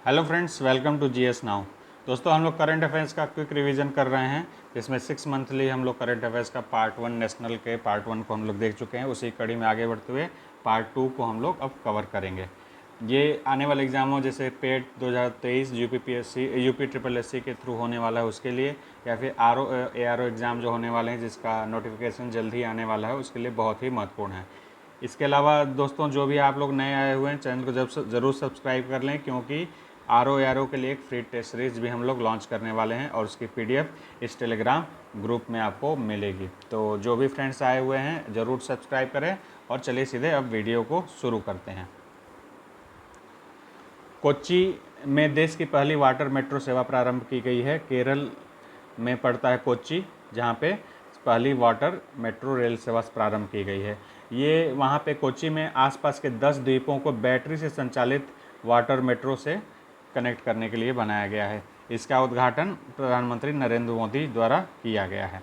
Hello friends, welcome to GS now. दोस्तों, हम लोग करंट अफेयर्स का क्विक रिवीजन कर रहे हैं, जिसमें 6 मंथली हम लोग करंट अफेयर्स का पार्ट 1 नेशनल के पार्ट 1 को हम लोग देख चुके हैं। उसी कड़ी में आगे बढ़ते हुए पार्ट 2 को हम लोग अब कवर करेंगे। ये आने वाले एग्जामों जैसे पेट 2023 यूपी ट्रिपल एस सी के थ्रू होने वाला है उसके लिए, या फिर ARO एग्ज़ाम जो होने वाले हैं जिसका नोटिफिकेशन जल्द ही आने वाला है, उसके लिए बहुत ही महत्वपूर्ण है। इसके अलावा दोस्तों, जो भी आप लोग नए आए हुए हैं, चैनल को ज़रूर सब्सक्राइब कर लें, क्योंकि आर के लिए एक फ्री टेस्ट सीरीज भी हम लोग लॉन्च करने वाले हैं और उसकी PDF इस टेलीग्राम ग्रुप में आपको मिलेगी। तो जो भी फ्रेंड्स आए हुए हैं ज़रूर सब्सक्राइब करें। और चलिए सीधे अब वीडियो को शुरू करते हैं। कोच्चि में देश की पहली वाटर मेट्रो सेवा प्रारंभ की गई है। केरल में पड़ता है कोच्चि, जहाँ पे पहली वाटर मेट्रो रेल सेवा प्रारंभ की गई है। ये वहाँ पे कोच्चि में आसपास के 10 द्वीपों को बैटरी से संचालित वाटर मेट्रो से कनेक्ट करने के लिए बनाया गया है। इसका उद्घाटन प्रधानमंत्री नरेंद्र मोदी द्वारा किया गया है।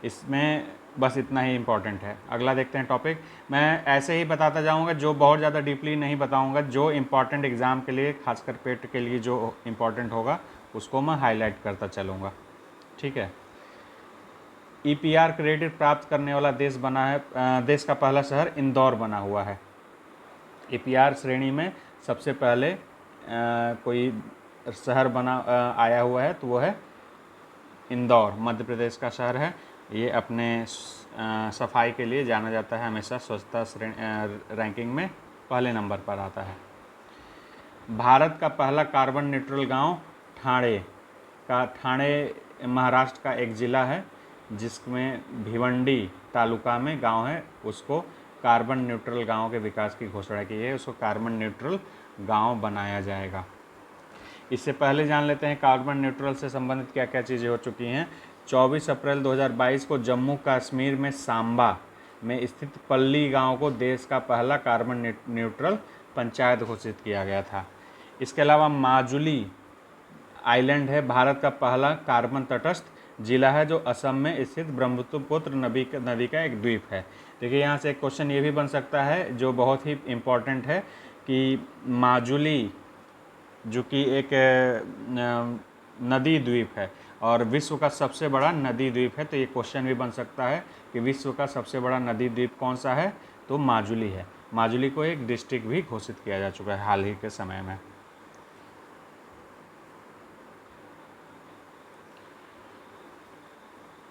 इसमें बस इतना ही इम्पोर्टेंट है। अगला देखते हैं टॉपिक। मैं ऐसे ही बताता जाऊंगा, जो बहुत ज़्यादा डीपली नहीं बताऊंगा। जो इम्पोर्टेंट एग्ज़ाम के लिए, खासकर पेट के लिए जो इम्पोर्टेंट होगा उसको मैं हाईलाइट करता चलूँगा। ठीक है। EPR क्रेडिट प्राप्त करने वाला देश बना है, देश का पहला शहर इंदौर बना हुआ है। EPR श्रेणी में सबसे पहले कोई शहर आया हुआ है तो वो है इंदौर, मध्य प्रदेश का शहर है। ये अपने सफाई के लिए जाना जाता है, हमेशा स्वच्छता रैंकिंग में पहले नंबर पर आता है। भारत का पहला कार्बन न्यूट्रल गांव ठाणे महाराष्ट्र का एक ज़िला है, जिसमें भिवंडी तालुका में गांव है। उसको कार्बन न्यूट्रल गांव के विकास की घोषणा की है, उसको कार्बन न्यूट्रल गांव बनाया जाएगा। इससे पहले जान लेते हैं कार्बन न्यूट्रल से संबंधित क्या क्या चीज़ें हो चुकी हैं। 24 अप्रैल 2022 को जम्मू कश्मीर में सांबा में स्थित पल्ली गांव को देश का पहला कार्बन न्यूट्रल पंचायत घोषित किया गया था। इसके अलावा माजुली आइलैंड है, भारत का पहला कार्बन तटस्थ जिला है, जो असम में स्थित ब्रह्मपुत्र नदी का एक द्वीप है। देखिए, यहाँ से एक क्वेश्चन ये भी बन सकता है जो बहुत ही इम्पोर्टेंट है कि माजुली जो कि एक नदी द्वीप है और विश्व का सबसे बड़ा नदी द्वीप है, तो ये क्वेश्चन भी बन सकता है कि विश्व का सबसे बड़ा नदी द्वीप कौन सा है, तो माजुली है। माजुली को एक डिस्ट्रिक्ट भी घोषित किया जा चुका है हाल ही के समय में।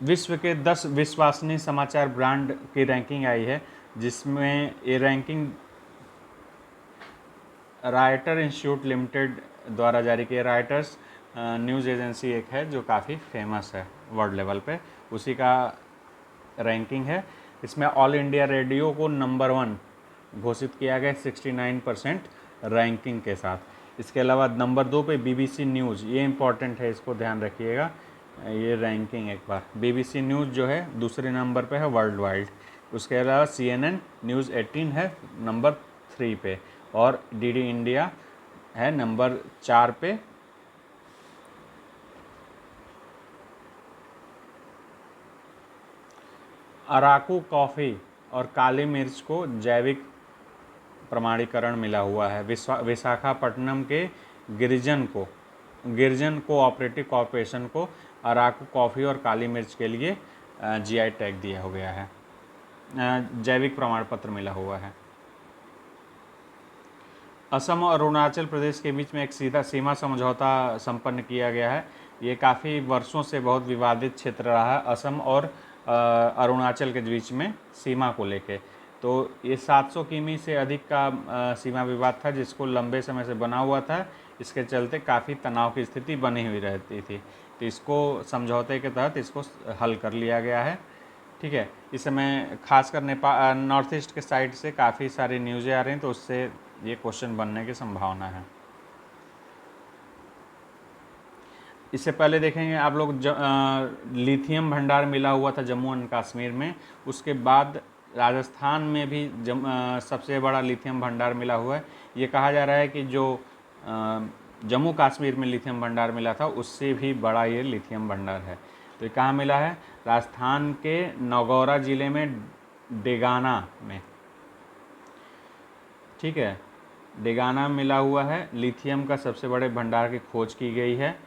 विश्व के 10 विश्वसनीय समाचार ब्रांड की रैंकिंग आई है, जिसमें ये रैंकिंग रायटर इंस्टीट्यूट लिमिटेड द्वारा जारी की है। रायटर्स न्यूज़ एजेंसी एक है जो काफ़ी फेमस है वर्ल्ड लेवल पे, उसी का रैंकिंग है। इसमें ऑल इंडिया रेडियो को नंबर 1 घोषित किया गया 69% रैंकिंग के साथ। इसके अलावा नंबर 2 पे BBC न्यूज़, ये इंपॉर्टेंट है, इसको ध्यान रखिएगा। ये रैंकिंग एक बार, BBC न्यूज़ जो है दूसरे नंबर पे है वर्ल्ड वाइड। उसके अलावा CNN न्यूज़ 18 है नंबर 3 पे, और DD इंडिया है नंबर 4 पे। अराकू कॉफ़ी और काली मिर्च को जैविक प्रमाणीकरण मिला हुआ है। विशाखापट्टनम के गिरिजन कोऑपरेटिव कॉरपोरेशन को अराकू कॉफ़ी और काली मिर्च के लिए GI टैग दिया हो गया है, जैविक प्रमाण पत्र मिला हुआ है। असम और अरुणाचल प्रदेश के बीच में एक सीमा समझौता संपन्न किया गया है। ये काफ़ी वर्षों से बहुत विवादित क्षेत्र रहा है, असम और अरुणाचल के बीच में सीमा को लेके। तो ये 700 किमी से अधिक का सीमा विवाद था, जिसको लंबे समय से बना हुआ था। इसके चलते काफ़ी तनाव की स्थिति बनी हुई रहती थी, तो इसको समझौते के तहत इसको हल कर लिया गया है। ठीक है। इस समय खासकर नेपाल नॉर्थ ईस्ट के साइड से काफ़ी सारी न्यूज़ें आ रही हैं, तो उससे ये क्वेश्चन बनने की संभावना है। इससे पहले देखेंगे आप लोग, लिथियम भंडार मिला हुआ था जम्मू एंड कश्मीर में। उसके बाद राजस्थान में भी सबसे बड़ा लिथियम भंडार मिला हुआ है। ये कहा जा रहा है कि जो जम्मू कश्मीर में लिथियम भंडार मिला था, उससे भी बड़ा ये लिथियम भंडार है। तो ये कहाँ मिला है? राजस्थान के नगौरा ज़िले में डेगाना में। ठीक है। डेगाना मिला हुआ है। लिथियम का सबसे बड़े भंडार की खोज की गई है।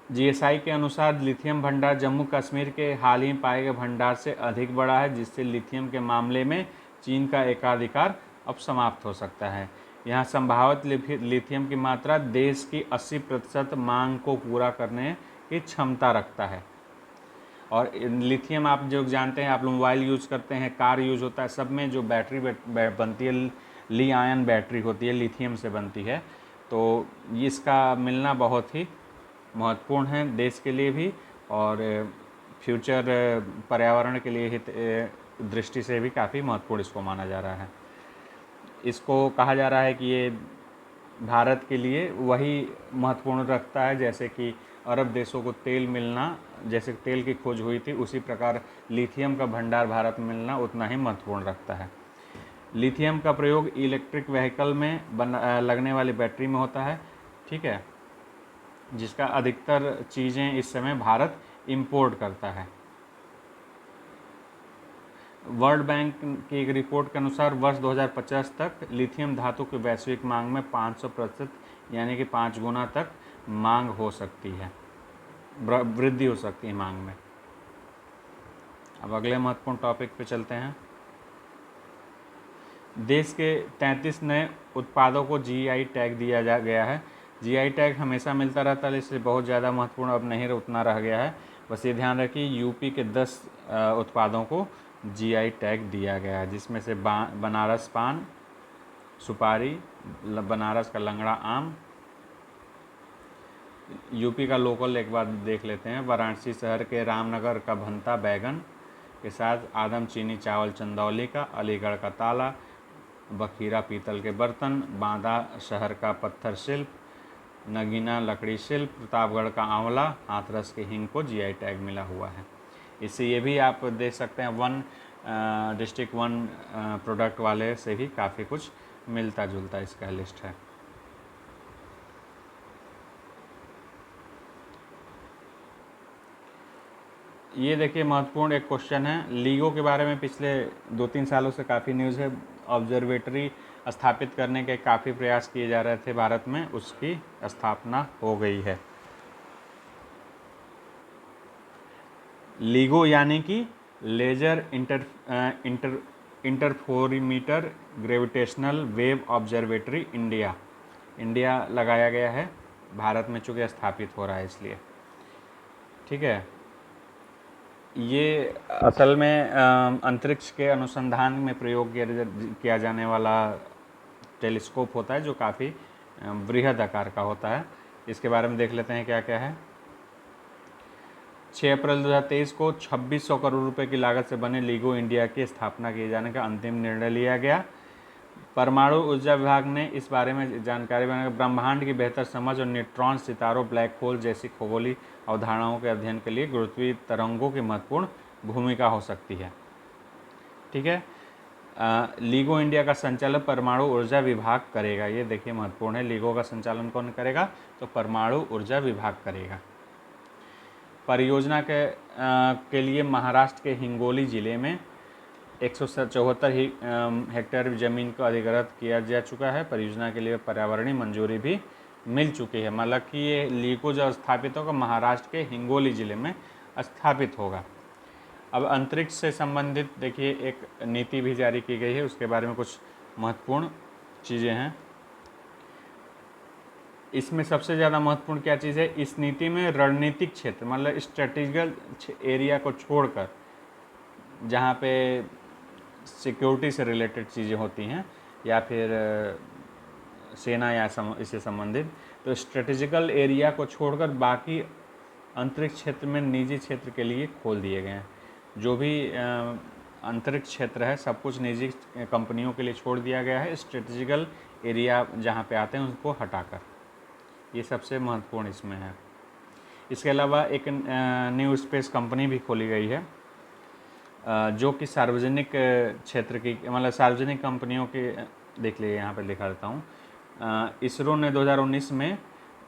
जीएसआई के अनुसार लिथियम भंडार जम्मू कश्मीर के हाल ही पाए गए भंडार से अधिक बड़ा है, जिससे लिथियम के मामले में चीन का एकाधिकार अब समाप्त हो सकता है। यहाँ संभावित लिथियम की मात्रा देश की 80% मांग को पूरा करने की क्षमता रखता है। और लिथियम आप जो जानते हैं, आप लोग मोबाइल यूज़ करते हैं, कार यूज़ होता है, सब में जो बैटरी बनती है, ली आयन बैटरी होती है, लिथियम से बनती है। तो इसका मिलना बहुत ही महत्वपूर्ण है देश के लिए भी, और फ्यूचर पर्यावरण के लिए हित दृष्टि से भी काफ़ी महत्वपूर्ण इसको माना जा रहा है। इसको कहा जा रहा है कि ये भारत के लिए वही महत्वपूर्ण रखता है जैसे कि अरब देशों को तेल मिलना, जैसे तेल की खोज हुई थी, उसी प्रकार लिथियम का भंडार भारत में मिलना उतना ही महत्वपूर्ण रखता है। लिथियम का प्रयोग इलेक्ट्रिक व्हीकल में लगने वाली बैटरी में होता है, ठीक है, जिसका अधिकतर चीज़ें इस समय भारत इंपोर्ट करता है। वर्ल्ड बैंक की एक रिपोर्ट के अनुसार वर्ष 2050 तक लिथियम धातु की वैश्विक मांग में 500% यानी कि 5 गुना तक मांग हो सकती है, वृद्धि हो सकती है मांग में। अब अगले महत्वपूर्ण टॉपिक पे चलते हैं। देश के 33 नए उत्पादों को जीआई टैग दिया गया है। जीआई टैग हमेशा मिलता रहता है, इसलिए बहुत ज़्यादा महत्वपूर्ण अब नहीं उतना रह गया है। बस ये ध्यान रखिए, यूपी के 10 उत्पादों को जीआई टैग दिया गया है, जिसमें से बनारस पान सुपारी, बनारस का लंगड़ा आम। यूपी का लोकल एक बार देख लेते हैं। वाराणसी शहर के रामनगर का भंता बैगन के साथ आदम चीनी चावल चंदौली का, अलीगढ़ का ताला, बखीरा पीतल के बर्तन, बांदा शहर का पत्थर शिल्प, नगीना लकड़ी शिल्प, प्रतापगढ़ का आंवला, हाथरस के हिंग को जीआई टैग मिला हुआ है। इससे ये भी आप देख सकते हैं, वन डिस्ट्रिक्ट वन प्रोडक्ट वाले से भी काफ़ी कुछ मिलता जुलता इसका लिस्ट है। ये देखिए महत्वपूर्ण एक क्वेश्चन है। लीगो के बारे में पिछले 2-3 सालों से काफ़ी न्यूज़ है। ऑब्जर्वेटरी स्थापित करने के काफ़ी प्रयास किए जा रहे थे भारत में, उसकी स्थापना हो गई है। लीगो यानी कि laser interferometer gravitational wave observatory India लगाया गया है भारत में, चूँकि स्थापित हो रहा है इसलिए, ठीक है। ये असल में अंतरिक्ष के अनुसंधान में प्रयोग किया जाने वाला टेलीस्कोप होता है, जो काफ़ी बृहद आकार का होता है। इसके बारे में देख लेते हैं क्या क्या है। 6 अप्रैल 2023 को 2600 करोड़ रुपए की लागत से बने लीगो इंडिया की स्थापना किए जाने का अंतिम निर्णय लिया गया। परमाणु ऊर्जा विभाग ने इस बारे में जानकारी बनाकर ब्रह्मांड की बेहतर समझ और न्यूट्रॉन, सितारों, ब्लैक होल जैसी खगोलीय अवधारणाओं के अध्ययन के लिए गुरुत्वीय तरंगों की महत्वपूर्ण भूमिका हो सकती है, ठीक है। लीगो इंडिया का संचालन परमाणु ऊर्जा विभाग करेगा। ये देखिए महत्वपूर्ण है, लीगो का संचालन कौन करेगा, तो परमाणु ऊर्जा विभाग करेगा। परियोजना के लिए महाराष्ट्र के हिंगोली जिले में 174 हेक्टेयर ज़मीन को अधिग्रहित किया जा चुका है। परियोजना के लिए पर्यावरणीय मंजूरी भी मिल चुकी है। मतलब कि ये लीगो जो स्थापित होगा महाराष्ट्र के हिंगोली ज़िले में स्थापित होगा। अब अंतरिक्ष से संबंधित देखिए एक नीति भी जारी की गई है, उसके बारे में कुछ महत्वपूर्ण चीज़ें हैं। इसमें सबसे ज़्यादा महत्वपूर्ण क्या चीज़ है, इस नीति में रणनीतिक क्षेत्र मतलब स्ट्रेटेजिकल एरिया को छोड़कर, जहाँ पे सिक्योरिटी से रिलेटेड चीज़ें होती हैं या फिर सेना या इससे संबंधित, तो स्ट्रेटेजिकल एरिया को छोड़कर बाकी अंतरिक्ष क्षेत्र में निजी क्षेत्र के लिए खोल दिए गए हैं। जो भी अंतरिक्ष क्षेत्र है सब कुछ निजी कंपनियों के लिए छोड़ दिया गया है, स्ट्रेटेजिकल एरिया जहाँ पे आते हैं उनको हटाकर। ये सबसे महत्वपूर्ण इसमें है। इसके अलावा एक न्यू स्पेस कंपनी भी खोली गई है, जो कि सार्वजनिक क्षेत्र की मतलब सार्वजनिक कंपनियों के, देख लीजिए यहाँ पर लिखा देता हूँ। इसरो ने 2019 में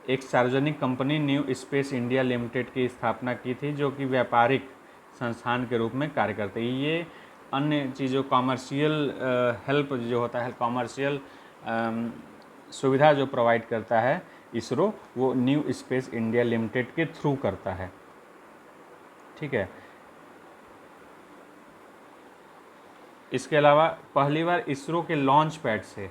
एक सार्वजनिक company new space India limited की स्थापना की थी, जो कि व्यापारिक संस्थान के रूप में कार्य करते हैं। ये अन्य चीज़ों कॉमर्शियल हेल्प जो होता है, कॉमर्शियल सुविधा जो प्रोवाइड करता है इसरो, वो न्यू स्पेस इंडिया लिमिटेड के थ्रू करता है। ठीक है। इसके अलावा पहली बार इसरो के लॉन्च पैड से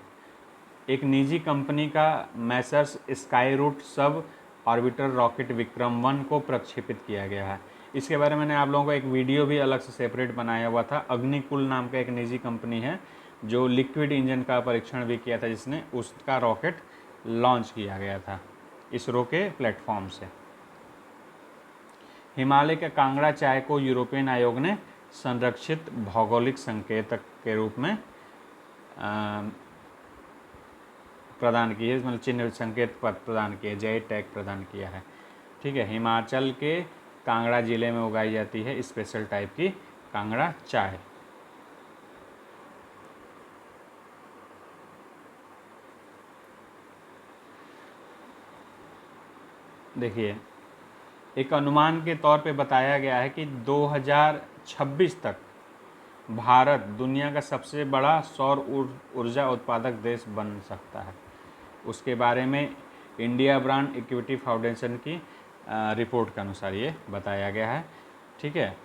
एक निजी कंपनी का मैसर्स स्काई रूट सब ऑर्बिटर रॉकेट विक्रम-1 को प्रक्षेपित किया गया है। इसके बारे में मैंने आप लोगों को एक वीडियो भी अलग से सेपरेट बनाया हुआ था। अग्निकुल नाम का एक निजी कंपनी है जो लिक्विड इंजन का परीक्षण भी किया था, जिसने उसका रॉकेट लॉन्च किया गया था इसरो के प्लेटफॉर्म से। हिमालय के कांगड़ा चाय को यूरोपियन आयोग ने संरक्षित भौगोलिक संकेतक के रूप में प्रदान की है, मतलब चिन्ह संकेत पद प्रदान किया, जय टैग प्रदान किया है। ठीक है। हिमाचल के कांगड़ा जिले में उगाई जाती है स्पेशल टाइप की कांगड़ा चाय। देखिए, एक अनुमान के तौर पे बताया गया है कि 2026 तक भारत दुनिया का सबसे बड़ा सौर ऊर्जा उत्पादक देश बन सकता है। उसके बारे में इंडिया ब्रांड इक्विटी फाउंडेशन की रिपोर्ट के अनुसार ये बताया गया है। ठीक है।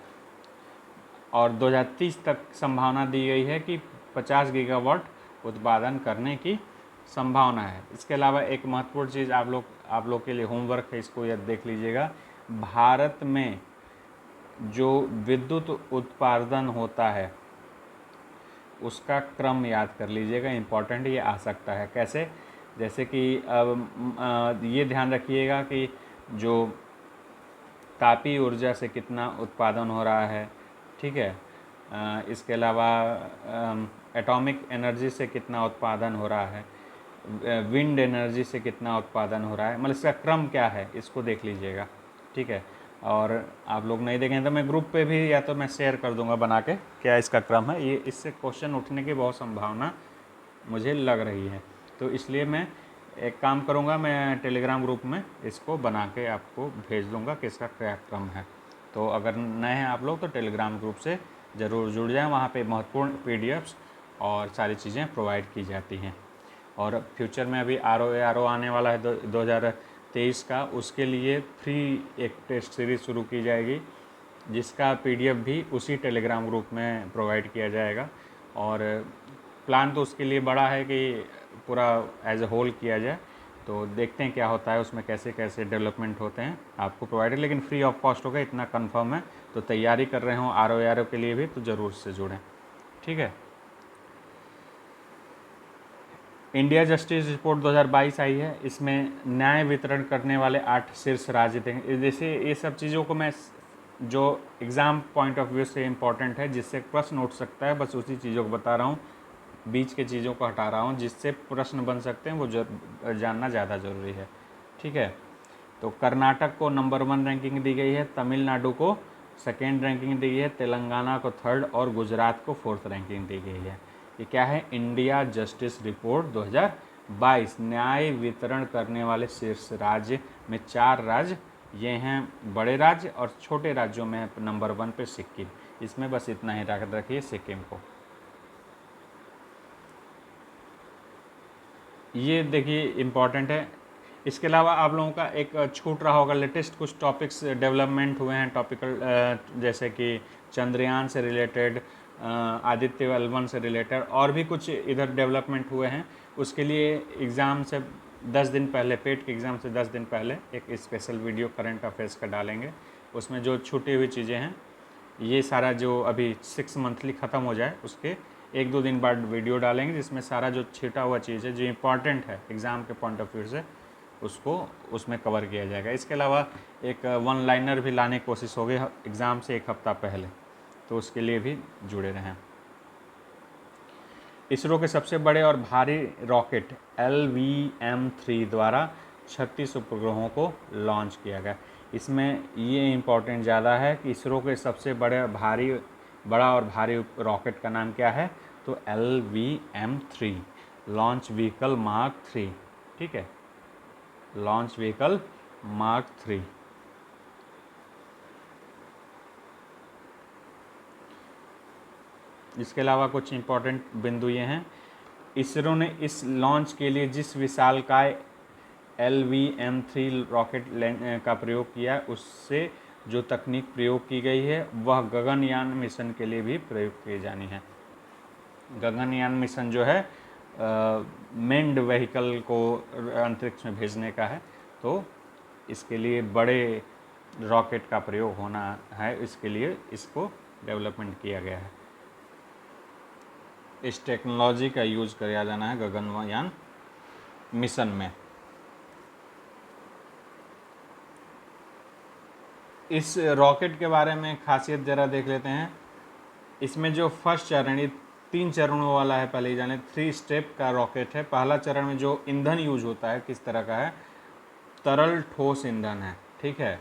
और 2030 तक संभावना दी गई है कि 50 गीगावाट उत्पादन करने की संभावना है। इसके अलावा एक महत्वपूर्ण चीज़ आप लोग के लिए होमवर्क है, इसको याद देख लीजिएगा। भारत में जो विद्युत उत्पादन होता है उसका क्रम याद कर लीजिएगा, इम्पॉर्टेंट ये आ सकता है। कैसे? जैसे कि ये ध्यान रखिएगा कि जो तापीय ऊर्जा से कितना उत्पादन हो रहा है। ठीक है। इसके अलावा एटॉमिक एनर्जी से कितना उत्पादन हो रहा है, विंड एनर्जी से कितना उत्पादन हो रहा है, मतलब इसका क्रम क्या है, इसको देख लीजिएगा। ठीक है। और आप लोग नहीं देखें तो मैं ग्रुप पे भी या तो मैं शेयर कर दूंगा बना के क्या इसका क्रम है। ये इससे क्वेश्चन उठने की बहुत संभावना मुझे लग रही है, तो इसलिए मैं एक काम करूंगा, मैं टेलीग्राम ग्रुप में इसको बना के आपको भेज दूंगा कि इसका क्या क्रम है। तो अगर नए हैं आप लोग तो टेलीग्राम ग्रुप से ज़रूर जुड़ जाएं, वहाँ पे महत्वपूर्ण PDFs और सारी चीज़ें प्रोवाइड की जाती हैं। और फ्यूचर में अभी RO आने वाला है 2023 का, उसके लिए फ्री एक टेस्ट सीरीज़ शुरू की जाएगी, जिसका PDF भी उसी टेलीग्राम ग्रुप में प्रोवाइड किया जाएगा। और प्लान तो उसके लिए बड़ा है कि पूरा एज ए होल किया जाए, तो देखते हैं क्या होता है उसमें, कैसे कैसे डेवलपमेंट होते हैं आपको प्रोवाइड, लेकिन फ्री ऑफ कॉस्ट होगा, इतना कंफर्म है। तो तैयारी कर रहे हो RO के लिए भी तो ज़रूर से जुड़ें। ठीक है। इंडिया जस्टिस रिपोर्ट 2022 आई है। इसमें न्याय वितरण करने वाले 8 शीर्ष राज्य थे। जैसे ये सब चीज़ों को मैं जो एग्ज़ाम पॉइंट ऑफ व्यू से इम्पॉर्टेंट है, जिससे प्रश्न उठ सकता है, बस उसी चीज़ों को बता रहा हूँ, बीच के चीज़ों को हटा रहा हूँ, जिससे प्रश्न बन सकते हैं, वो जानना ज़्यादा ज़रूरी है। ठीक है। तो कर्नाटक को नंबर 1 रैंकिंग दी गई है, तमिलनाडु को 2nd रैंकिंग दी गई है, तेलंगाना को 3rd और गुजरात को 4th रैंकिंग दी गई है। ये क्या है? India justice report 2022। न्याय वितरण करने वाले शीर्ष राज्य में 4 राज्य ये हैं बड़े राज्य, और छोटे राज्यों में नंबर 1 पे सिक्किम। इसमें बस इतना ही रखिए सिक्किम को। ये देखिए इम्पॉर्टेंट है। इसके अलावा आप लोगों का एक छूट रहा होगा, लेटेस्ट कुछ टॉपिक्स डेवलपमेंट हुए हैं टॉपिकल, जैसे कि चंद्रयान से रिलेटेड, आदित्य L1 से रिलेटेड, और भी कुछ इधर डेवलपमेंट हुए हैं। उसके लिए एग्ज़ाम से 10 दिन पहले, पेड के एग्ज़ाम से 10 दिन पहले एक स्पेशल वीडियो करंट अफेयर्स का डालेंगे। उसमें जो छूटी हुई चीज़ें हैं, ये सारा जो अभी 6 मंथली ख़त्म हो जाए उसके 1-2 दिन बाद वीडियो डालेंगे, जिसमें सारा जो छिटा हुआ चीज़ है, जो इम्पॉर्टेंट है एग्ज़ाम के पॉइंट ऑफ व्यू से, उसको उसमें कवर किया जाएगा। इसके अलावा एक 1 लाइनर भी लाने की कोशिश होगी एग्ज़ाम से 1 हफ्ता पहले, तो उसके लिए भी जुड़े रहें। इसरो के सबसे बड़े और भारी रॉकेट LVM-3 द्वारा 36 उपग्रहों को लॉन्च किया गया। इसमें ये इम्पोर्टेंट ज़्यादा है कि इसरो के सबसे बड़ा और भारी रॉकेट का नाम क्या है, तो LVM-3 लॉन्च व्हीकल मार्क 3। ठीक है, लॉन्च व्हीकल मार्क 3। इसके अलावा कुछ इम्पोर्टेंट बिंदु ये हैं, इसरो ने इस लॉन्च के लिए जिस विशालकाय LVM-3 रॉकेट का प्रयोग किया, उससे जो तकनीक प्रयोग की गई है वह गगनयान मिशन के लिए भी प्रयोग की जानी है। गगनयान मिशन जो है मेन्ड व्हीकल को अंतरिक्ष में भेजने का है, तो इसके लिए बड़े रॉकेट का प्रयोग होना है, इसके लिए इसको डेवलपमेंट किया गया है। इस टेक्नोलॉजी का यूज किया जाना है गगनयान मिशन में। इस रॉकेट के बारे में खासियत ज़रा देख लेते हैं। इसमें जो फर्स्ट चरण, ये 3 चरणों वाला है, पहले ही जाने 3 स्टेप का रॉकेट है। पहला चरण में जो ईंधन यूज होता है किस तरह का है, तरल ठोस ईंधन है, ठीक है।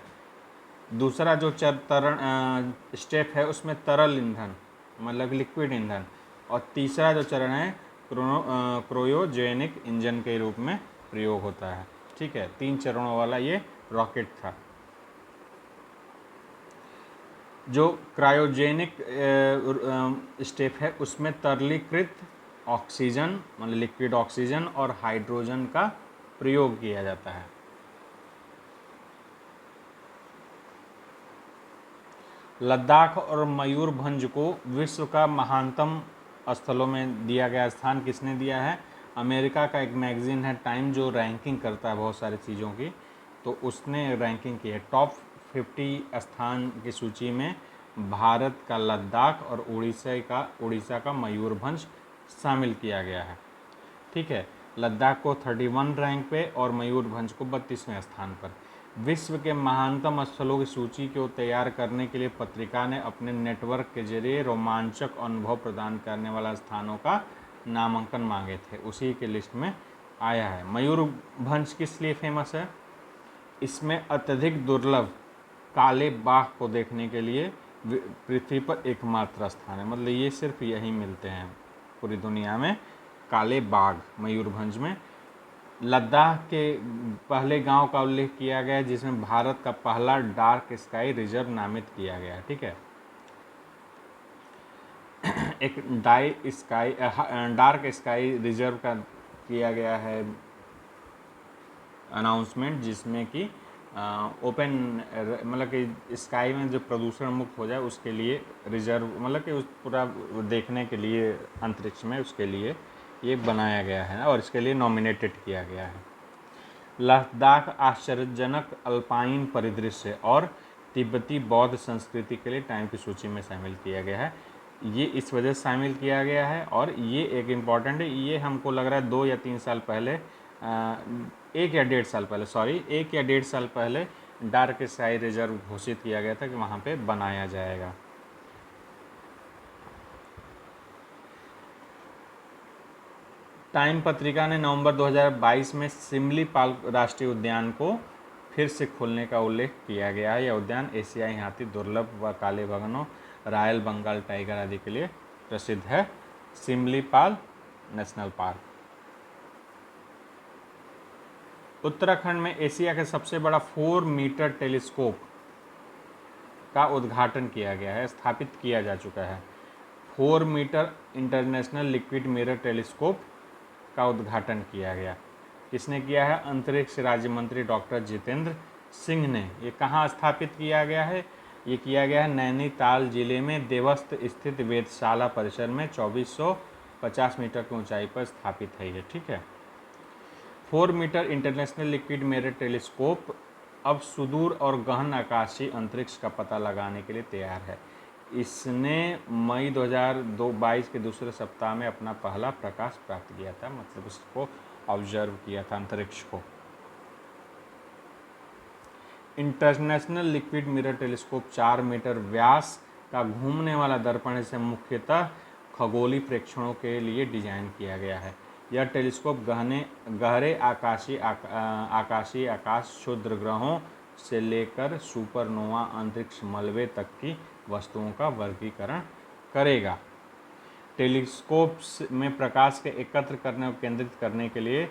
दूसरा जो स्टेप है उसमें तरल ईंधन मतलब लिक्विड ईंधन, और तीसरा जो चरण है क्रायोजेनिक इंजन के रूप में प्रयोग होता है, ठीक है। 3 चरणों वाला ये रॉकेट था। जो क्रायोजेनिक स्टेप है उसमें तरलीकृत ऑक्सीजन मतलब लिक्विड ऑक्सीजन और हाइड्रोजन का प्रयोग किया जाता है। लद्दाख और मयूरभंज को विश्व का महानतम स्थलों में दिया गया स्थान किसने दिया है? अमेरिका का एक मैगजीन है टाइम, जो रैंकिंग करता है बहुत सारी चीज़ों की, तो उसने रैंकिंग की है। टॉप 50 स्थान की सूची में भारत का लद्दाख और उड़ीसा का मयूरभंज शामिल किया गया है, ठीक है। लद्दाख को 31 रैंक पे और मयूरभंज को 32वें स्थान पर। विश्व के महानतम स्थलों की सूची को तैयार करने के लिए पत्रिका ने अपने नेटवर्क के जरिए रोमांचक अनुभव प्रदान करने वाला स्थानों का नामांकन मांगे थे, उसी के लिस्ट में आया है। मयूरभंज किस लिए फेमस है? इसमें अत्यधिक दुर्लभ काले बाघ को देखने के लिए पृथ्वी पर एकमात्र स्थान है, मतलब ये सिर्फ यहीं मिलते हैं पूरी दुनिया में, काले बाघ मयूरभंज में। लद्दाख के पहले गांव का उल्लेख किया गया है जिसमें भारत का पहला डार्क स्काई रिजर्व नामित किया गया है, ठीक है। एक डार्क स्काई रिजर्व का किया गया है अनाउंसमेंट, जिसमें कि ओपन मतलब कि स्काई में जो प्रदूषण मुक्त हो जाए उसके लिए रिजर्व, मतलब कि उस पूरा देखने के लिए अंतरिक्ष में, उसके लिए ये बनाया गया है और इसके लिए नॉमिनेटेड किया गया है। लद्दाख आश्चर्यजनक अल्पाइन परिदृश्य और तिब्बती बौद्ध संस्कृति के लिए टाइम की सूची में शामिल किया गया है। ये इस वजह से शामिल किया गया है, और ये एक इम्पॉर्टेंट है, ये हमको लग रहा है 2 या 3 साल पहले, 1 या 1.5 साल पहले डार्क स्काई रिजर्व घोषित किया गया था कि वहाँ पे बनाया जाएगा। टाइम पत्रिका ने नवंबर 2022 में सिमलीपाल राष्ट्रीय उद्यान को फिर से खोलने का उल्लेख किया गया है। यह उद्यान एशियाई हाथी, दुर्लभ व काले भगनों, रॉयल बंगाल टाइगर आदि के लिए प्रसिद्ध है। सिमलीपाल नेशनल पार्क उत्तराखंड में एशिया के सबसे बड़ा 4 मीटर टेलीस्कोप का उद्घाटन किया गया है, स्थापित किया जा चुका है। 4 metre international liquid mirror telescope का उद्घाटन किया गया। किसने किया है? अंतरिक्ष राज्य मंत्री डॉक्टर जितेंद्र सिंह ने। ये कहाँ स्थापित किया गया है? ये किया गया है नैनीताल जिले में देवस्थ स्थित वेधशाला परिसर में 2450 मीटर की ऊंचाई पर स्थापित है ये, ठीक है। 4 metre international liquid mirror telescope अब सुदूर और गहन आकाशीय अंतरिक्ष का पता लगाने के लिए तैयार है। इसने मई 2022 के दूसरे सप्ताह में अपना पहला प्रकाश प्राप्त किया था, मतलब इसको ऑब्जर्व किया था अंतरिक्ष को। International liquid mirror telescope 4 metre व्यास का घूमने वाला दर्पण से मुख्यतः खगोलीय प्रेक्षणों के लिए डिजाइन किया गया है। यह टेलीस्कोप गहरे आकाशीय आकाश क्षुद्र ग्रहों से लेकर सुपरनोवा अंतरिक्ष मलबे तक की वस्तुओं का वर्गीकरण करेगा। टेलीस्कोप में प्रकाश के एकत्र करने और केंद्रित करने के लिए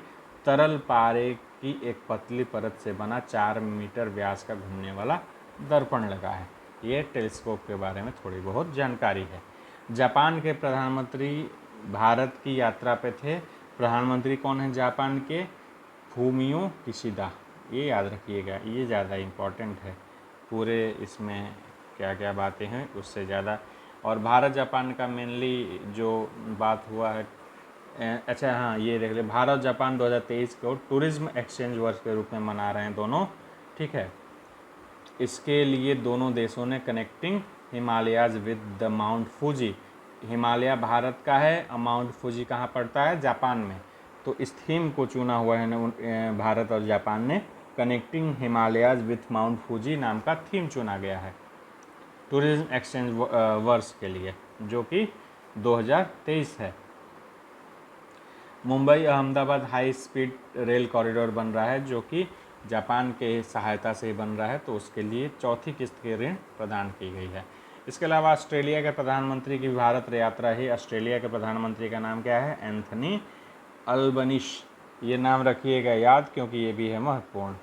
तरल पारे की एक पतली परत से बना 4 मीटर व्यास का घूमने वाला दर्पण लगा है। ये टेलीस्कोप के बारे में थोड़ी बहुत जानकारी है। जापान के प्रधानमंत्री भारत की यात्रा पे थे। प्रधानमंत्री कौन है जापान के? Fumio Kishida. ये याद रखिएगा, ये ज़्यादा इम्पोर्टेंट है पूरे इसमें क्या क्या बातें हैं उससे ज़्यादा। और भारत जापान का मेनली जो बात हुआ है, अच्छा हाँ ये देख ले, भारत जापान 2023 को टूरिज्म एक्सचेंज वर्ष के रूप में मना रहे हैं दोनों, ठीक है। इसके लिए दोनों देशों ने connecting Himalayas with the mount Fuji, Himalaya Bharat का है और माउंट फूजी कहाँ पड़ता है? जापान में। तो इस थीम को चुना हुआ है भारत और जापान ने, connecting Himalayas with mount Fuji नाम का थीम चुना गया है टूरिज्म एक्सचेंज वर्ष के लिए, जो कि 2023 है। Mumbai Ahmedabad high speed rail corridor बन रहा है, जो कि जापान के सहायता से बन रहा है, तो उसके लिए चौथी किस्त की ऋण प्रदान की गई है। इसके अलावा ऑस्ट्रेलिया के प्रधानमंत्री की भारत यात्रा है। ऑस्ट्रेलिया के प्रधानमंत्री का नाम क्या है? एंथनी अल्बनीश। ये नाम रखिएगा याद, क्योंकि ये भी है महत्वपूर्ण।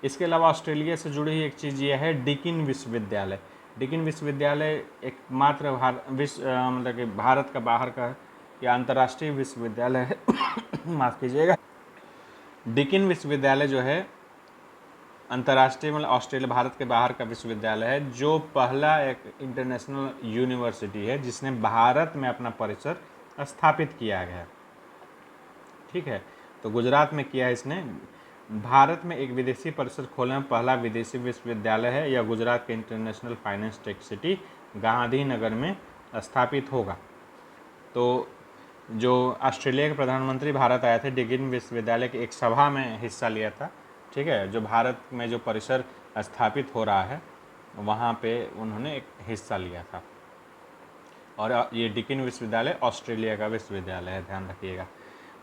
इसके अलावा ऑस्ट्रेलिया से जुड़ी हुई एक चीज़ ये है, डिकिन विश्वविद्यालय। डिकिन विश्वविद्यालय एकमात्र मतलब कि भारत का बाहर का या अंतर्राष्ट्रीय विश्वविद्यालय है माफ़ कीजिएगा। डिकिन विश्वविद्यालय जो है अंतर्राष्ट्रीय मतलब ऑस्ट्रेलिया भारत के बाहर का विश्वविद्यालय है, जो पहला एक इंटरनेशनल यूनिवर्सिटी है जिसने भारत में अपना परिसर स्थापित किया गया, ठीक है। तो गुजरात में किया है इसने। भारत में एक विदेशी परिसर खोलने में पहला विदेशी विश्वविद्यालय है। यह गुजरात के international finance tech city Gandhinagar में स्थापित होगा। तो जो ऑस्ट्रेलिया के प्रधानमंत्री भारत आए थे, डिकिन विश्वविद्यालय की एक सभा में हिस्सा लिया था, ठीक है। जो भारत में जो परिसर स्थापित हो रहा है वहाँ पे उन्होंने एक हिस्सा लिया था। और ये डिकिन विश्वविद्यालय ऑस्ट्रेलिया का विश्वविद्यालय है, ध्यान रखिएगा।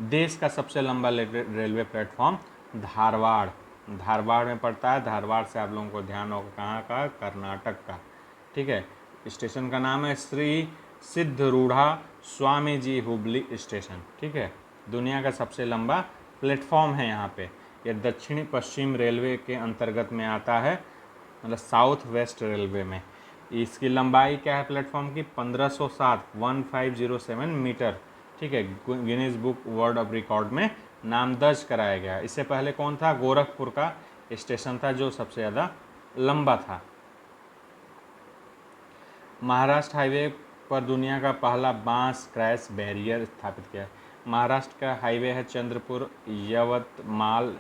देश का सबसे लंबा रेलवे प्लेटफॉर्म धारवाड़ में पड़ता है। धारवाड़ से आप लोगों को ध्यान होगा कहाँ का? कर्नाटक का, ठीक है। स्टेशन का नाम है श्री सिद्धरूढ़ा स्वामी जी हुबली स्टेशन, ठीक है। दुनिया का सबसे लंबा प्लेटफॉर्म है यहाँ पे। यह दक्षिणी पश्चिम रेलवे के अंतर्गत में आता है, मतलब साउथ वेस्ट रेलवे में। इसकी लंबाई क्या है प्लेटफॉर्म की? 1507 मीटर, ठीक है। Guinness book world of record में नाम दर्ज कराया गया। इससे पहले कौन था? गोरखपुर का स्टेशन था जो सबसे ज़्यादा लंबा था। महाराष्ट्र हाईवे पर दुनिया का पहला बांस क्रैश बैरियर स्थापित किया है। महाराष्ट्र का हाईवे है चंद्रपुर यवतमाल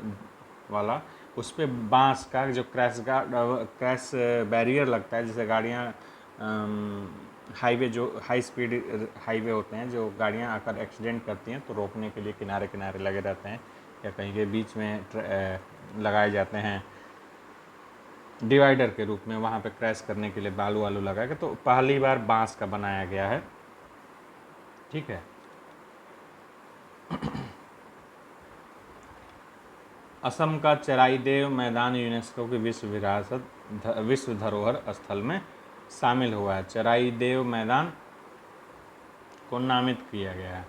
वाला, उस पर बांस का जो क्रैश बैरियर लगता है, जिससे गाड़ियाँ हाईवे जो हाई स्पीड हाईवे होते हैं, जो गाड़ियाँ आकर एक्सीडेंट करती हैं तो रोकने के लिए किनारे किनारे लगे रहते हैं, या कहीं के बीच में लगाए जाते हैं डिवाइडर के रूप में, वहाँ पे क्रैश करने के लिए बालू वालू लगाया गया। तो पहली बार बांस का बनाया गया है, ठीक है। असम का चराईदेव मैदान यूनेस्को की विश्व धरोहर स्थल में शामिल हुआ है। चराईदेव मैदान को नामित किया गया है।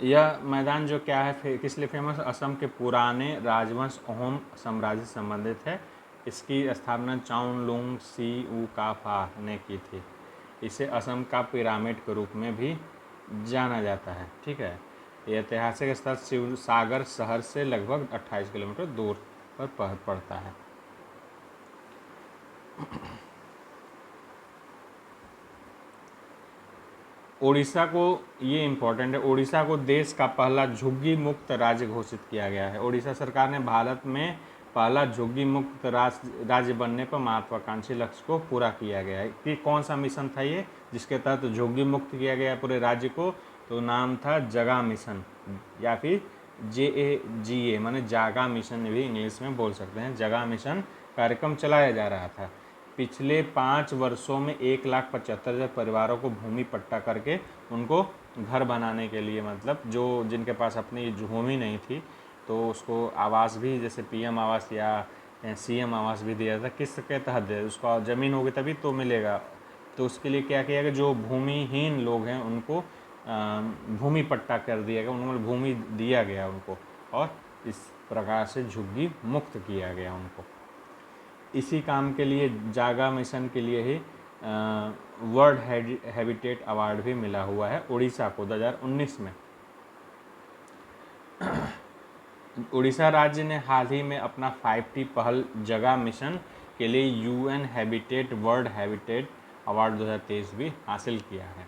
यह मैदान जो क्या है, किस लिए फेमस? असम के पुराने राजवंश अहोम साम्राज्य से संबंधित है। इसकी स्थापना चाउनलुंग ने की थी। इसे असम का पिरामिड के रूप में भी जाना जाता है, ठीक है। ये ऐतिहासिक स्थल शिवसागर शहर से लगभग 28 किलोमीटर दूर पर पड़ता है। ओडिशा को, ये इम्पोर्टेंट है, ओडिशा को देश का पहला झुग्गी मुक्त राज्य घोषित किया गया है। ओडिशा सरकार ने भारत में पहला झुग्गी मुक्त राज्य बनने पर महत्वाकांक्षी लक्ष्य को पूरा किया गया है। कि कौन सा मिशन था ये जिसके तहत झुग्गी मुक्त किया गया पूरे राज्य को? तो नाम था जगा मिशन, या फिर JAGA माने जागा मिशन भी इंग्लिश में बोल सकते हैं। जगा मिशन कार्यक्रम चलाया जा रहा था। पिछले 5 वर्षों में 1,75,000 परिवारों को भूमि पट्टा करके उनको घर बनाने के लिए, मतलब जो जिनके पास अपनी भूमि नहीं थी तो उसको आवास भी, जैसे PM आवास या CM आवास भी दिया था। किस के तहत दे? उसको ज़मीन होगी तभी तो मिलेगा। तो उसके लिए क्या किया गया? जो भूमिहीन लोग हैं उनको भूमि पट्टा कर दिया गया, उनको भूमि दिया गया उनको, और इस प्रकार से झुग्गी मुक्त किया गया उनको। इसी काम के लिए जागा मिशन के लिए ही वर्ल्ड हैबिटेट अवार्ड भी मिला हुआ है उड़ीसा को 2019 में। उड़ीसा राज्य ने हाल ही में अपना 5T पहल जगह मिशन के लिए UN habitat world habitat award 2023 भी हासिल किया है।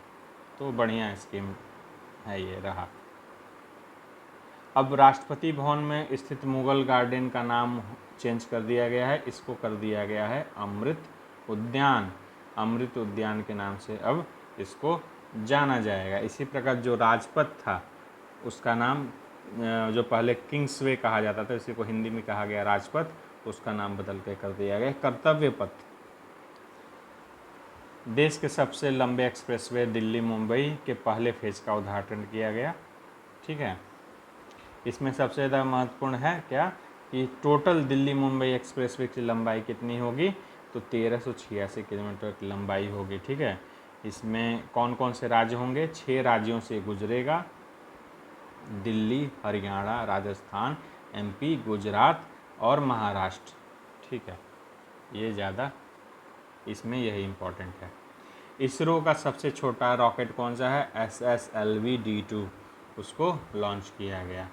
तो बढ़िया स्कीम है ये रहा। अब राष्ट्रपति भवन में स्थित मुगल गार्डन का नाम चेंज कर दिया गया है, इसको कर दिया गया है अमृत उद्यान। अमृत उद्यान के नाम से अब इसको जाना जाएगा। इसी प्रकार जो राजपथ था उसका नाम जो पहले किंग्सवे कहा जाता था, इसी को हिंदी में कहा गया राजपथ, उसका नाम बदल के कर दिया गया कर्तव्य पथ। देश के सबसे लंबे एक्सप्रेसवे दिल्ली मुंबई के पहले फेज का उद्घाटन किया गया। ठीक है, इसमें सबसे ज़्यादा महत्वपूर्ण है क्या कि टोटल दिल्ली मुंबई एक्सप्रेसवे की लंबाई कितनी होगी, तो 1386 किलोमीटर की लंबाई होगी। ठीक है, इसमें कौन कौन से राज्य होंगे, 6 राज्यों से गुजरेगा, दिल्ली, हरियाणा, राजस्थान, MP, गुजरात और महाराष्ट्र। ठीक है, ये ज़्यादा इसमें यही इम्पोर्टेंट है। इसरो का सबसे छोटा रॉकेट कौन सा है, SSLV D2, उसको लॉन्च किया गया।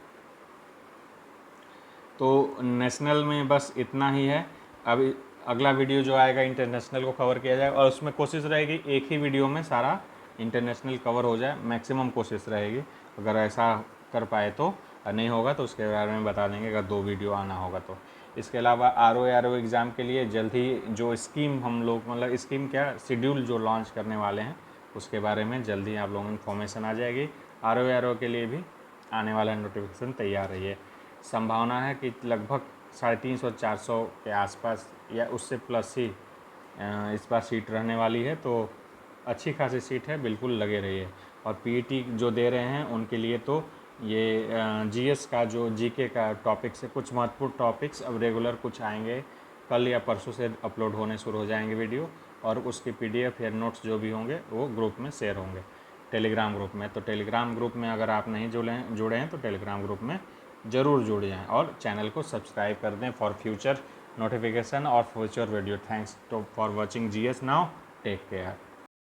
तो नेशनल में बस इतना ही है। अब अगला वीडियो जो आएगा इंटरनेशनल को कवर किया जाएगा, और उसमें कोशिश रहेगी एक ही वीडियो में सारा इंटरनेशनल कवर हो जाए, मैक्सिमम कोशिश रहेगी। अगर ऐसा कर पाए तो, नहीं होगा तो उसके बारे में बता देंगे अगर 2 वीडियो आना होगा तो। इसके अलावा RO एग्ज़ाम के लिए जल्द ही जो स्कीम हम लोग, मतलब स्कीम क्या, शेड्यूल जो लॉन्च करने वाले हैं उसके बारे में जल्दी आप लोगों को इन्फॉर्मेशन आ जाएगी। RO के लिए भी आने वाला नोटिफिकेशन तैयार रहिए। संभावना है कि लगभग 350-400 के आसपास या उससे प्लस ही इस बार सीट रहने वाली है, तो अच्छी खासी सीट है, बिल्कुल लगे रहिए। और PET जो दे रहे हैं उनके लिए तो ये GS का जो GK का टॉपिक्स है, कुछ महत्वपूर्ण टॉपिक्स अब रेगुलर कुछ आएंगे, कल या परसों से अपलोड होने शुरू हो जाएंगे वीडियो, और उसकी PDF या नोट्स जो भी होंगे वो ग्रुप में शेयर होंगे टेलीग्राम ग्रुप में। तो टेलीग्राम ग्रुप में अगर आप नहीं जुड़े हैं तो टेलीग्राम ग्रुप में ज़रूर जुड़ जाएं और चैनल को सब्सक्राइब कर दें फॉर फ्यूचर नोटिफिकेशन और future video. Thanks for watching GS now, take care.